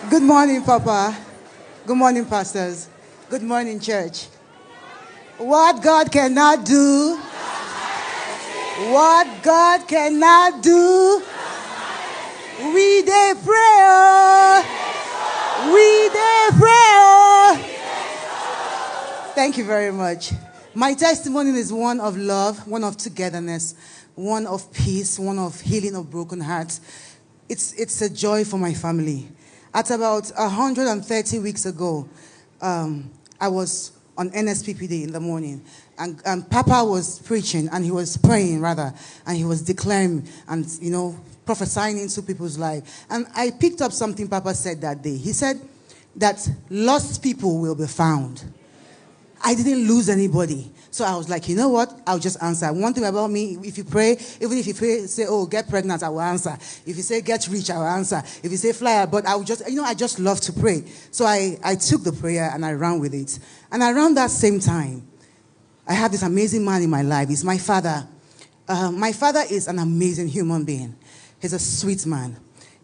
Good morning, Papa. Good morning, pastors. Good morning, church. What God cannot do, what God cannot do, we dey pray, oh. We dey pray, oh. Thank you very much. My testimony is one of love, one of togetherness, one of peace, one of healing of broken hearts. It's a joy for my family. At about 130 weeks ago, I was on NSPP Day in the morning, and Papa was preaching, and he was praying rather, and he was declaring and prophesying into people's life. And I picked up something Papa said that day. He said that lost people will be found. I didn't lose anybody. So I was like, you know what? I'll just answer. One thing about me, if you pray, even if you pray, say, oh, get pregnant, I will answer. If you say get rich, I will answer. If you say fly, but I will just, I just love to pray. So I took the prayer and I ran with it. And around that same time, I had this amazing man in my life. He's my father. My father is an amazing human being. He's a sweet man.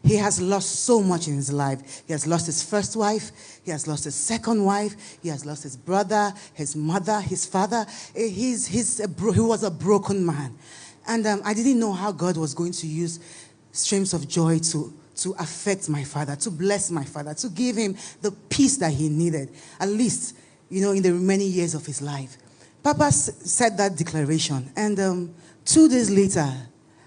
He has lost so much in his life. He has lost his first wife. He has lost his second wife. He has lost his brother, his mother, his father. He was a broken man. And I didn't know how God was going to use streams of joy to affect my father, to bless my father, to give him the peace that he needed, at least, in the remaining years of his life. Papa said that declaration. And 2 days later,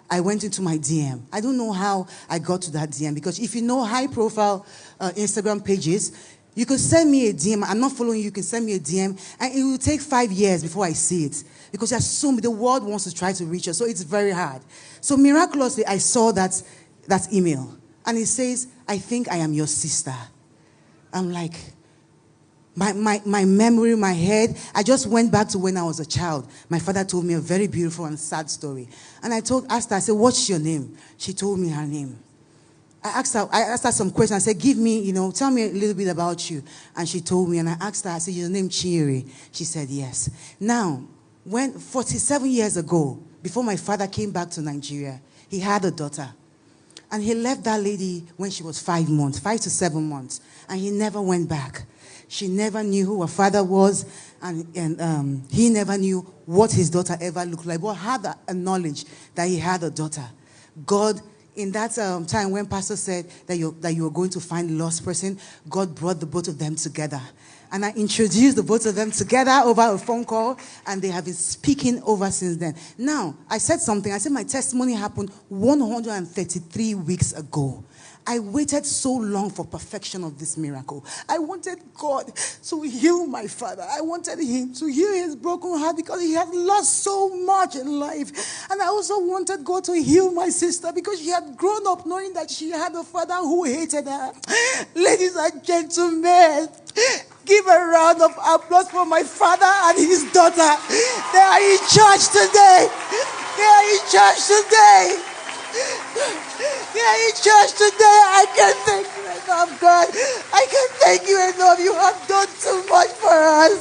I went into my DM. I don't know how I got to that DM, because if you know high-profile Instagram pages, you could send me a DM. I'm not following you. You can send me a DM, and it will take 5 years before I see it, because the world wants to try to reach us, so it's very hard. So miraculously, I saw that email, and it says, "I think I am your sister." I'm like, my memory, my head, I just went back to when I was a child. My father told me a very beautiful and sad story. And I asked her, I said, "What's your name?" She told me her name. I asked her some questions. I said, "Give me, tell me a little bit about you." And she told me, and I asked her, I said, "Your name Chinyere?" She said, "Yes." Now, 47 years ago, before my father came back to Nigeria, he had a daughter. And he left that lady when she was 5 to 7 months. And he never went back. She never knew who her father was, and he never knew what his daughter ever looked like, but had a knowledge that he had a daughter. God, in that time when Pastor said that you were going to find a lost person, God brought the both of them together. And I introduced the both of them together over a phone call, and they have been speaking over since then. Now, I said something. I said my testimony happened 133 weeks ago. I waited so long for perfection of this miracle. I wanted God to heal my father. I wanted him to heal his broken heart, because he had lost so much in life. And I also wanted God to heal my sister, because she had grown up knowing that she had a father who hated her. Ladies and gentlemen, give a round of applause for my father and his daughter. They are in church today. They are in church today. They are in church today. I can't thank you enough, God. I can't thank you enough. You have done too much for us.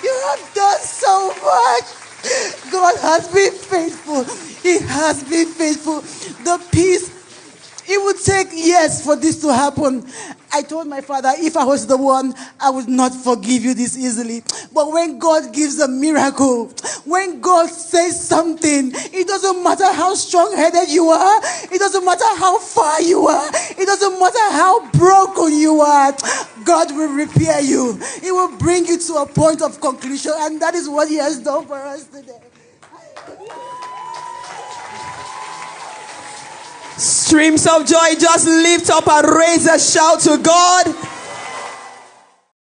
You have done so much. God has been faithful. He has been faithful. The peace, it would take years for this to happen. I told my father, if I was the one, I would not forgive you this easily. But when God gives a miracle, when God says something, it doesn't matter how strong-headed you are. It doesn't matter how far you are. It doesn't matter how broken you are. God will repair you. He will bring you to a point of conclusion. And that is what he has done for us today. Streams of joy, just lift up and raise a shout to God.